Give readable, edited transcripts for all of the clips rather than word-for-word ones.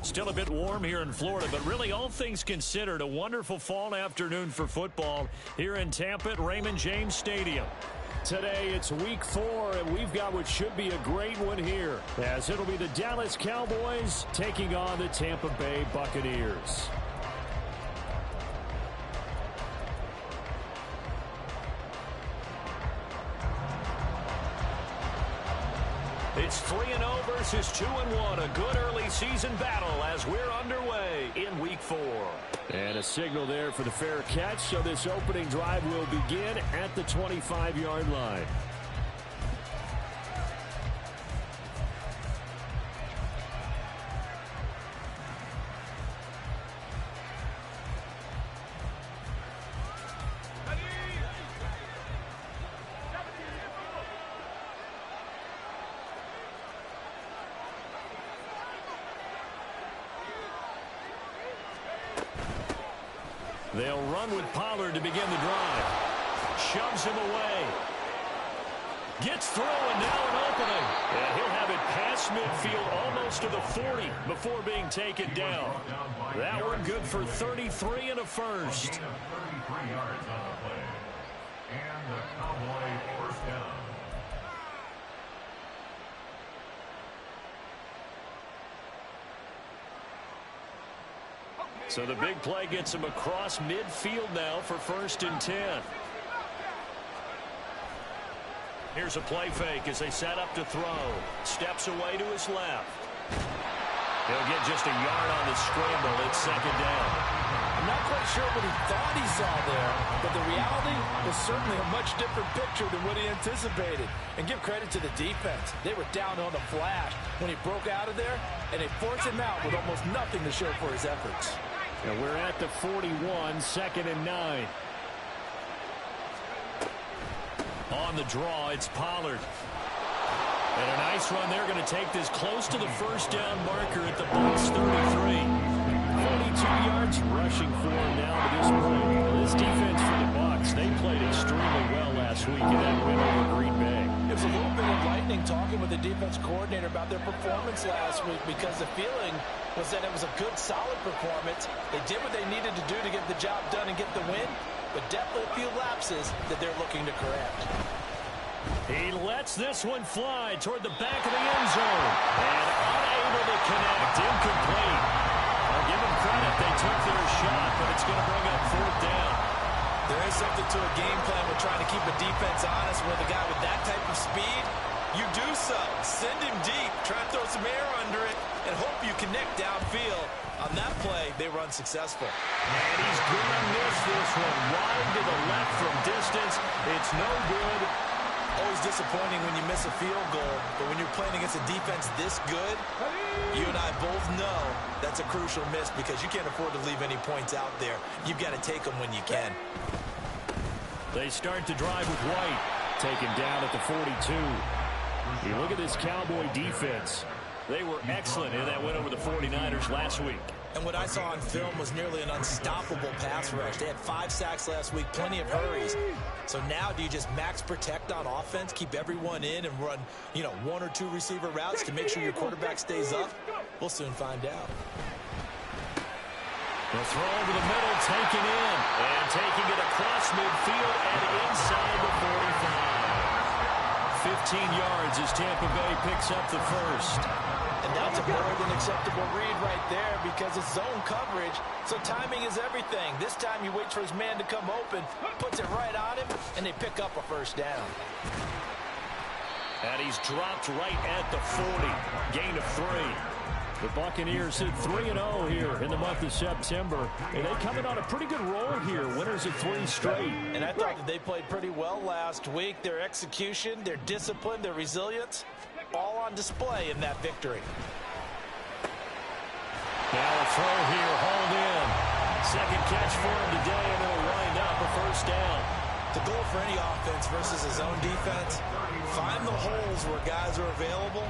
Still a bit warm here in Florida, but really all things considered, a wonderful fall afternoon for football here in Tampa at Raymond James Stadium. Today it's week 4, and we've got what should be a great one here, as it'll be the Dallas Cowboys taking on the Tampa Bay Buccaneers. It's 3-0 versus 2-1. A good early season battle as we're underway in week 4. And a signal there for the fair catch, so this opening drive will begin at the 25-yard line. They'll run with Pollard to begin the drive. Shoves him away. Gets through, and now an opening. And he'll have it past midfield almost to the 40 before being taken down. That one good for 33 and a first. 33 yards on the play. And the Cowboy first down. So the big play gets him across midfield now for 1st and 10. Here's a play fake as they set up to throw. Steps away to his left. He'll get just a yard on the scramble. It's 2nd down. I'm not quite sure what he thought he saw there, but the reality was certainly a much different picture than what he anticipated. And give credit to the defense. They were down on the flash when he broke out of there, and they forced him out with almost nothing to show for his efforts. And we're at the 41, 2nd and 9. On the draw, it's Pollard. And a nice run. They're going to take this close to the 1st down marker at the Bucs 33. 42 yards rushing for him now to this point. This defense for the Bucs, they played extremely well last week in that win over Green Bay. It was a little bit enlightening talking with the defense coordinator about their performance last week, because the feeling was that it was a good, solid performance. They did what they needed to do to get the job done and get the win, but definitely a few lapses that they're looking to correct. He lets this one fly toward the back of the end zone. And unable to connect. Incomplete. I'll give them credit. They took their shot, but it's going to bring up 4th down. There is something to a game plan with trying to keep a defense honest with a guy with that type of speed. You do so. Send him deep. Try to throw some air under it and hope you connect downfield. On that play, they were unsuccessful. And he's going to miss this one. Wide to the left from distance. It's no good. Always disappointing when you miss a field goal, but when you're playing against a defense this good, you and I both know that's a crucial miss, because you can't afford to leave any points out there. You've got to take them when you can. They start to drive with White. Taken down at the 42. You look at this Cowboy defense. They were excellent in that win over the 49ers last week. And what I saw on film was nearly an unstoppable pass rush. They had 5 sacks last week, plenty of hurries. So now do you just max protect on offense, keep everyone in, and run, 1 or 2 receiver routes to make sure your quarterback stays up? We'll soon find out. The throw over the middle, taken in. And taking it across midfield and inside the 45. 15 yards as Tampa Bay picks up the first. And that's a more than acceptable read right there, because it's zone coverage, so timing is everything. This time you wait for his man to come open, puts it right on him, and they pick up a 1st down. And he's dropped right at the 40. Gain of 3. The Buccaneers hit 3-0 here in the month of September, and they coming on a pretty good roll here, winners of 3 straight. And I thought that they played pretty well last week. Their execution, their discipline, their resilience, all on display in that victory. Now a throw here, hauled in. 2nd catch for him today, and it'll wind up a 1st down. The goal for any offense versus his own defense, find the holes where guys are available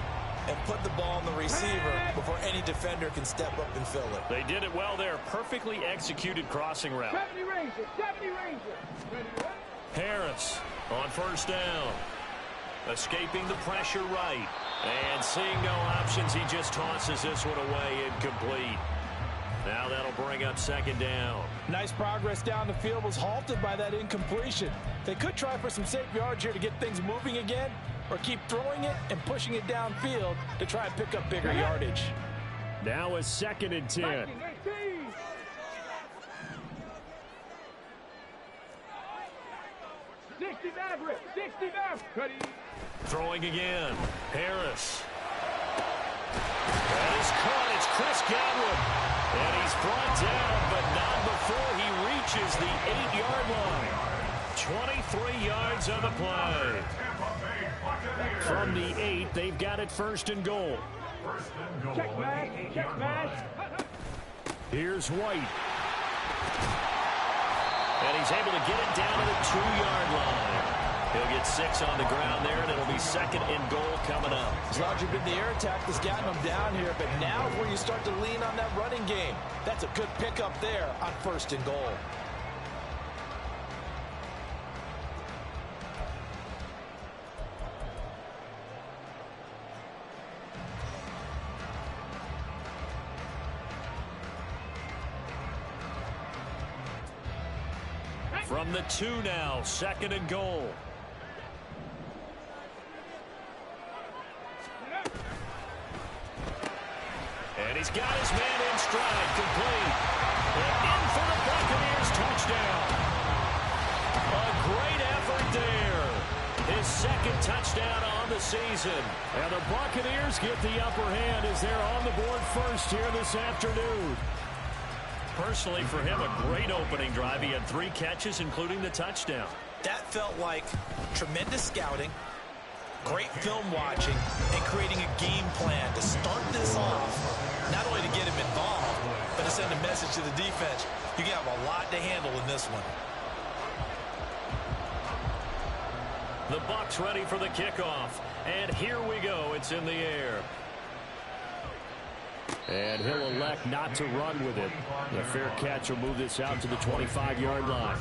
and put the ball on the receiver before any defender can step up and fill it. They did it well there. Perfectly executed crossing route. Harris on 1st down. Escaping the pressure right. And seeing no options, he just tosses this one away incomplete. Now that'll bring up second down. Nice progress down the field, was halted by that incompletion. They could try for some safe yards here to get things moving again, or keep throwing it and pushing it downfield to try and pick up bigger yardage. Now a 2nd and 10. Throwing again. Harris. That is caught. It's Chris Godwin. And he's brought down, but not before he reaches the 8-yard line. 23 yards on the play. From the 8, they've got it 1st and goal. Check man. Here's White. And he's able to get it down to the 2-yard line. He'll get 6 on the ground there, and it'll be 2nd and goal coming up. As large as the air attack that's gotten them down here, but now is where you start to lean on that running game. That's a good pickup there on 1st and goal. From the 2 now, 2nd and goal. And he's got his man in stride, complete. And in for the Buccaneers touchdown. A great effort there. His 2nd touchdown on the season. And the Buccaneers get the upper hand as they're on the board first here this afternoon. Personally, for him, a great opening drive. He had 3 catches, including the touchdown. That felt like tremendous scouting, great film watching, and creating a game plan to start this off, not only to get him involved, but to send a message to the defense. You can have a lot to handle in this one. The Bucs ready for the kickoff. And here we go. It's in the air. And he'll elect not to run with it. The fair catch will move this out to the 25-yard line.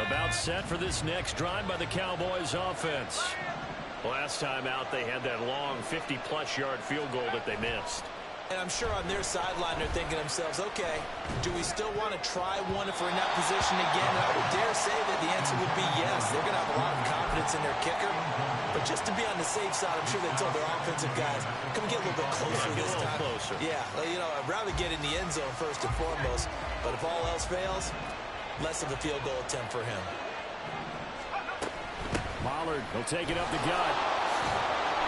About set for this next drive by the Cowboys offense. Last time out, they had that long 50-plus yard field goal that they missed. And I'm sure on their sideline they're thinking to themselves, okay, do we still want to try one if we're in that position again? And I would dare say that the answer would be yes. They're going to have a lot of confidence in their kicker. But just to be on the safe side, I'm sure they told their offensive guys, come get a little bit closer this time. Closer. Yeah, you know, I'd rather get in the end zone first and foremost. But if all else fails, less of a field goal attempt for him. Pollard, he'll take it up the gut.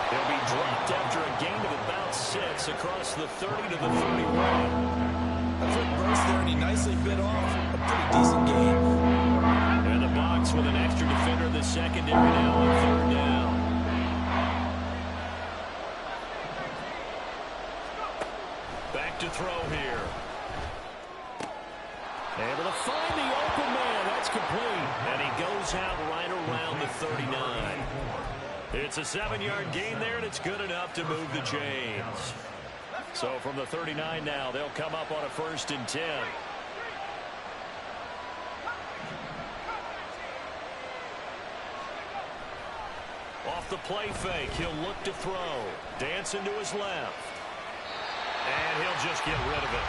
He'll be dropped after a gain of about 6 across the 30 to the 31. A quick burst there, and he nicely bit off a pretty decent gain. And the Bucs with an extra defender in the secondary now on 3rd down. Back to throw here. Able to find the open man. That's complete. And he goes out right around the 39. It's a 7-yard gain there, and it's good enough to move the chains. So from the 39 now, they'll come up on a 1st and 10. Off the play fake, he'll look to throw. Dancing to his left. And he'll just get rid of it.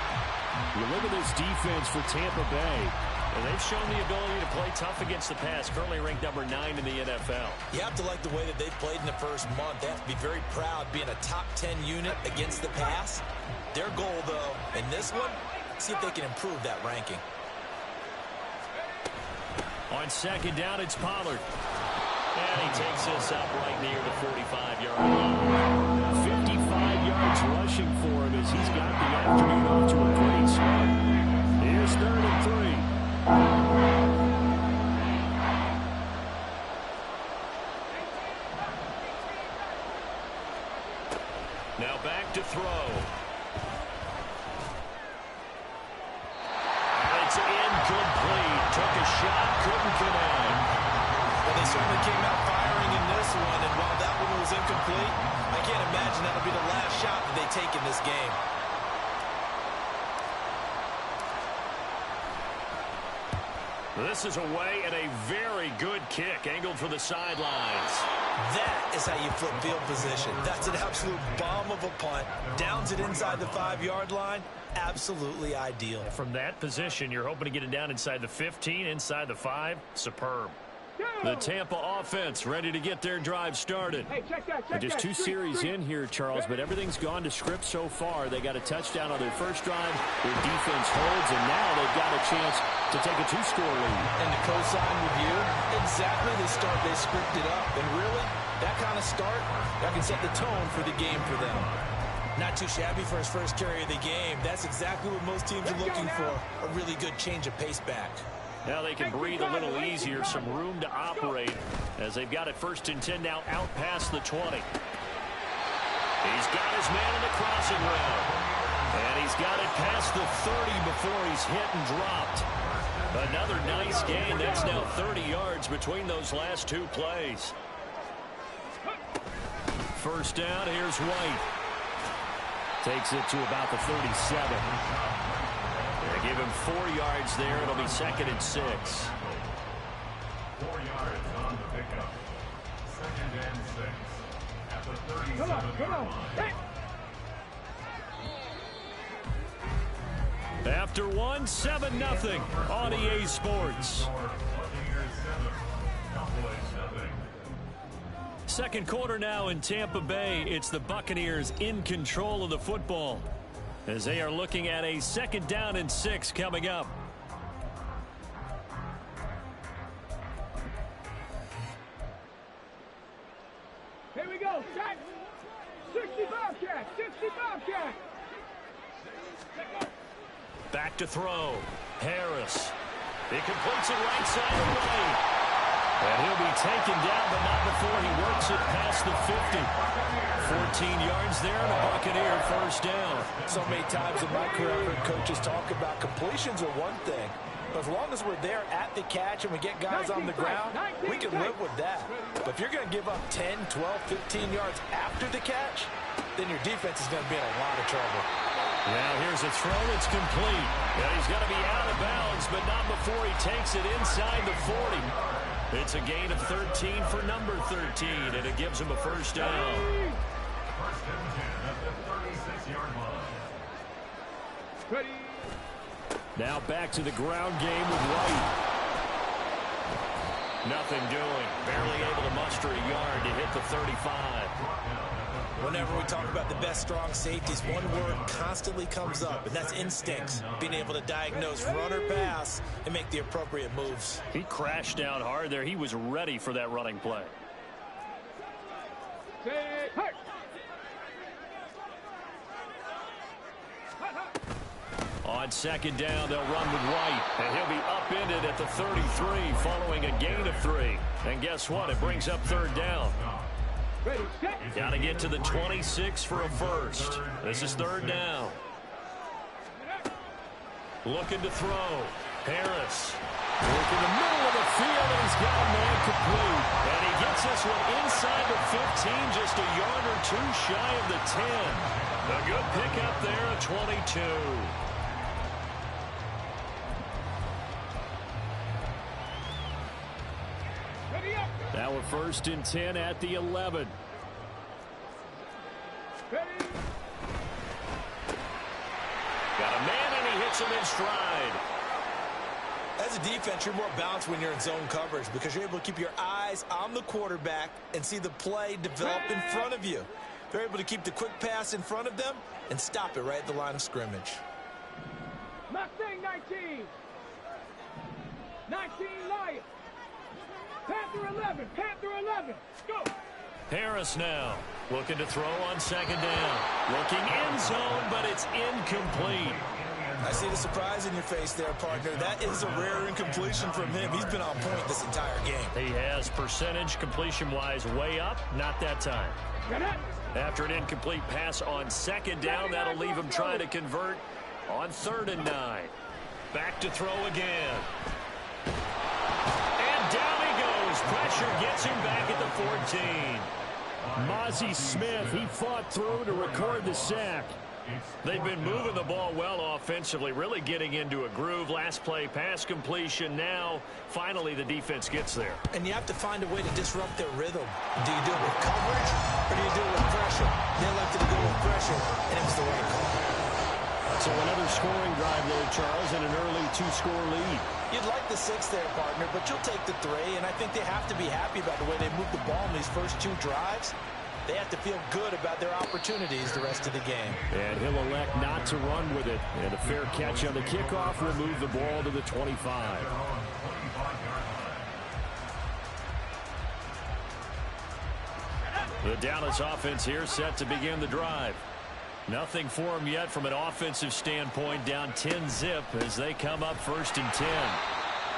You look at this defense for Tampa Bay. And they've shown the ability to play tough against the pass, currently ranked number 9 in the NFL. You have to like the way that they've played in the first month. They have to be very proud being a top 10 unit against the pass. Their goal, though, in this one, see if they can improve that ranking. On 2nd down, it's Pollard. And he takes this up right near the 45-yard line. 55 yards rushing for him as he's got the afternoon off to a great start. Here's 3rd and 3. Now back to throw. It's incomplete. Took a shot, couldn't connect. Well, they certainly came out firing in this one, and while that one was incomplete, I can't imagine that'll be the last shot that they take in this game. This is away and a very good kick angled for the sidelines. That is how you flip field position. That's an absolute bomb of a punt. Downs it inside the 5-yard line. Absolutely ideal. From that position, you're hoping to get it down inside the 15, inside the 5. Superb. The Tampa offense ready to get their drive started. Hey, check that. Just 2 series in here, Charles, but everything's gone to script so far. They got a touchdown on their first drive. Their defense holds, and now they've got a chance to take a 2-score lead. And to co-sign with you, exactly the start they scripted up. And really, that kind of start, that can set the tone for the game for them. Not too shabby for his first carry of the game. That's exactly what most teams are looking for, a really good change of pace back. Now they can breathe a little easier, some room to operate as they've got it 1st and 10 now out past the 20. He's got his man in the crossing route. And he's got it past the 30 before he's hit and dropped. Another nice gain. That's now 30 yards between those last 2 plays. First down, here's White. Takes it to about the 37. They give him 4 yards there. It'll be 2nd and 6. 4 yards on the pickup. 2nd and 6. At the 37-yard line. Hey. After 1, 7-0 on EA Sports. Second quarter now in Tampa Bay. It's the Buccaneers in control of the football as they are looking at a 2nd down and 6 coming up. Here we go. 65 cat. 65 cat. Back to throw. Harris. He completes it right side of the lane. And he'll be taken down, but not before he works it past the 50. 14 yards there, and a Buccaneer first down. So many times in my career, I've heard coaches talk about completions are one thing. But as long as we're there at the catch and we get guys on the ground, we can live with that. But if you're going to give up 10, 12, 15 yards after the catch, then your defense is going to be in a lot of trouble. Now here's a throw. It's complete. And he's going to be out of bounds, but not before he takes it inside the 40. It's a gain of 13 for number 13, and it gives him a first down. 1st and 10 at the 36-yard line. Ready. Now back to the ground game with White. Nothing doing. Barely able to muster a yard to hit the 35. Whenever we talk about the best strong safeties, one word constantly comes up, and that's instincts. Being able to diagnose run or pass and make the appropriate moves. He crashed down hard there. He was ready for that running play. Say, hey. On 2nd down, they'll run with White, and he'll be upended at the 33 following a gain of 3. And guess what? It brings up 3rd down. Ready, set. Got to get to the 26 for a first. This is 3rd down. Looking to throw. Harris. Work in the middle of the field, and he's got a man complete. And he gets this one inside the 15, just a yard or 2 shy of the 10. A good pickup there at 22. Now a 1st and 10 at the 11. Ready. Got a man, and he hits him in stride. As a defense, you're more balanced when you're in zone coverage because you're able to keep your eyes on the quarterback and see the play develop in front of you. They're able to keep the quick pass in front of them and stop it right at the line of scrimmage. Mustang 19. 19 Lions. Panther 11. Panther 11. Go. Harris now looking to throw on 2nd down. Looking end zone, but it's incomplete. I see the surprise in your face there, partner. That is a rare incompletion from him. He's been on point this entire game. He has percentage completion-wise way up. Not that time. Get it. After an incomplete pass on 2nd down, that'll leave him trying to convert on 3rd and 9. Back to throw again. And down he goes. Pressure gets him back at the 14. Mozzie Smith, he fought through to record the sack. They've been moving the ball well offensively, really getting into a groove. Last play, pass completion. Now, finally, the defense gets there. And you have to find a way to disrupt their rhythm. Do you do it with coverage, or do you do it with pressure? They elected to go with pressure, and it was the right call. So another scoring drive there, Charles, and an early 2-score lead. You'd like the 6 there, partner, but you'll take the 3, and I think they have to be happy about the way they moved the ball in these first 2 drives. They have to feel good about their opportunities the rest of the game. And he'll elect not to run with it. And a fair catch on the kickoff will move the ball to the 25. The Dallas offense here set to begin the drive. Nothing for them yet from an offensive standpoint, down 10-zip as they come up 1st and 10.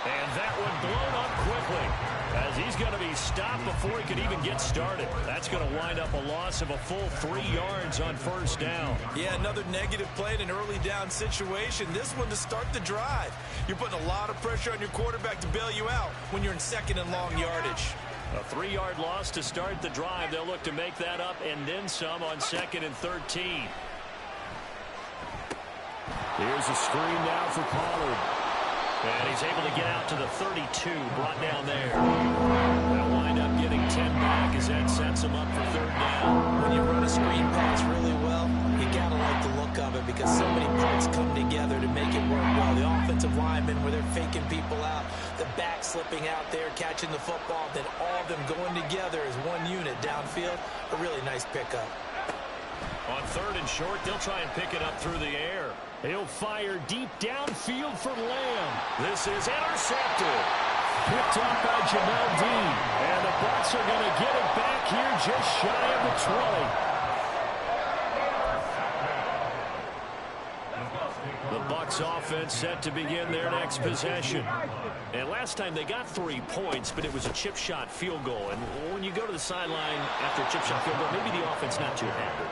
And that one blown up quickly as he's going to be stopped before he could even get started. That's going to wind up a loss of a full 3 yards on 1st down. Yeah, another negative play in an early down situation. This one to start the drive. You're putting a lot of pressure on your quarterback to bail you out when you're in 2nd and long yardage. A 3-yard loss to start the drive. They'll look to make that up and then some on 2nd and 13. Here's a screen now for Pollard. And he's able to get out to the 32, brought down there. They'll wind up getting 10 back as that sets him up for 3rd down. When you run a screen pass really well, you got to like the look of it because so many parts come together to make it work well. The offensive linemen where they're faking people out, the back slipping out there, catching the football, then all of them going together as one unit downfield. A really nice pickup. On 3rd and short, they'll try and pick it up through the air. He'll fire deep downfield for Lamb. This is intercepted. Picked up by Jamel Dean. And the Bucs are going to get it back here just shy of the 20. The Bucs offense set to begin their next possession. And last time they got 3 points, but it was a chip shot field goal. And when you go to the sideline after a chip shot field goal, maybe the offense not too happy.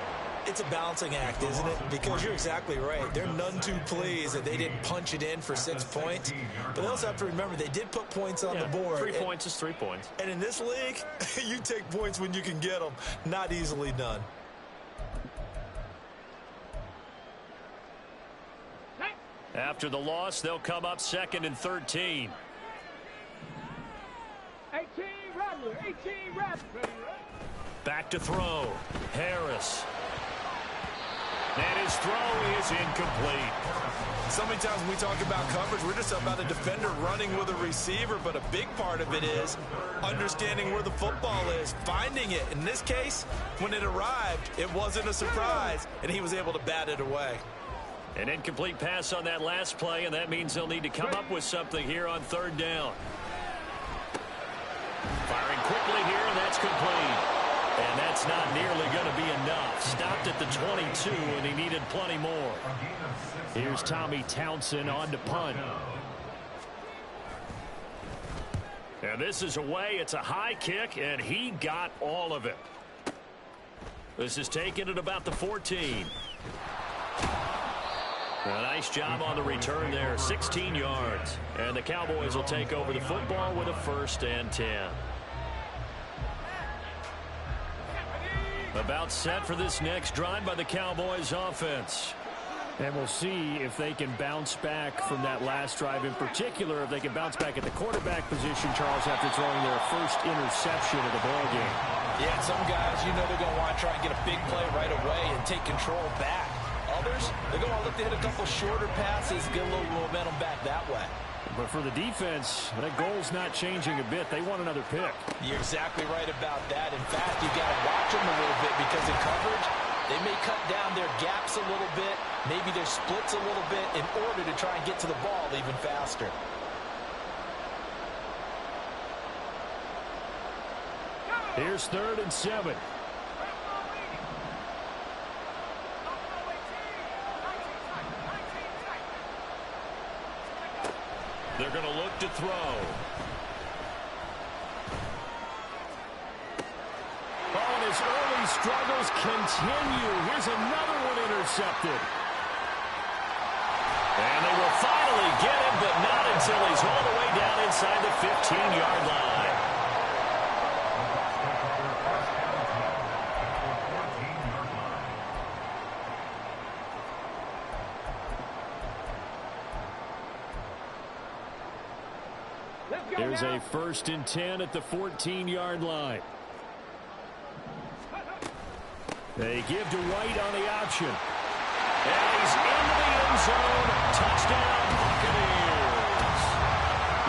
It's a balancing act, isn't it? Because you're exactly right. They're none too pleased that they didn't punch it in for 6 points. But they also have to remember they did put points on the board. 3 points is 3 points. And in this league, you take points when you can get them. Not easily done. After the loss, they'll come up 2nd and 13. 18 Rattler, 18 Rattler. Back to throw. Harris. And his throw is incomplete. So many times when we talk about coverage, we're just about a defender running with a receiver, but a big part of it is understanding where the football is, finding it. In this case, when it arrived, it wasn't a surprise, and he was able to bat it away. An incomplete pass on that last play, and that means they'll need to come up with something here on 3rd down. Firing quickly here, and that's complete. And that's not nearly going to be enough. Stopped at the 22, and he needed plenty more. Here's Tommy Townsend on to punt. And this is away. It's a high kick, and he got all of it. This is taken at about the 14. A nice job on the return there. 16 yards. And the Cowboys will take over the football with a 1st and 10. About set for this next drive by the Cowboys offense. And we'll see if they can bounce back from that last drive. In particular, if they can bounce back at the quarterback position, Charles, after throwing their first interception of the ballgame. Yeah, some guys, you know they're going to want to try and get a big play right away and take control back. Others, they're going to look to hit a couple shorter passes, get a little momentum back that way. But for the defense, that goal's not changing a bit. They want another pick. You're exactly right about that. In fact, you've got to watch them a little bit because in coverage, they may cut down their gaps a little bit, maybe their splits a little bit in order to try and get to the ball even faster. Here's 3rd and 7. They're going to look to throw. Oh, and his early struggles continue. Here's another one intercepted. And they will finally get him, but not until he's all the way down inside the 15-yard line. Let's go Here's now. a 1st and 10 at the 14-yard line. They give to White on the option. And he's into the end zone. Touchdown, Buccaneers.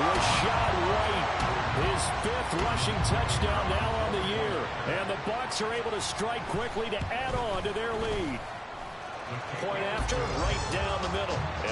Rashad White, his 5th rushing touchdown now on the year. And the Bucs are able to strike quickly to add on to their lead. Point after, right down the middle. And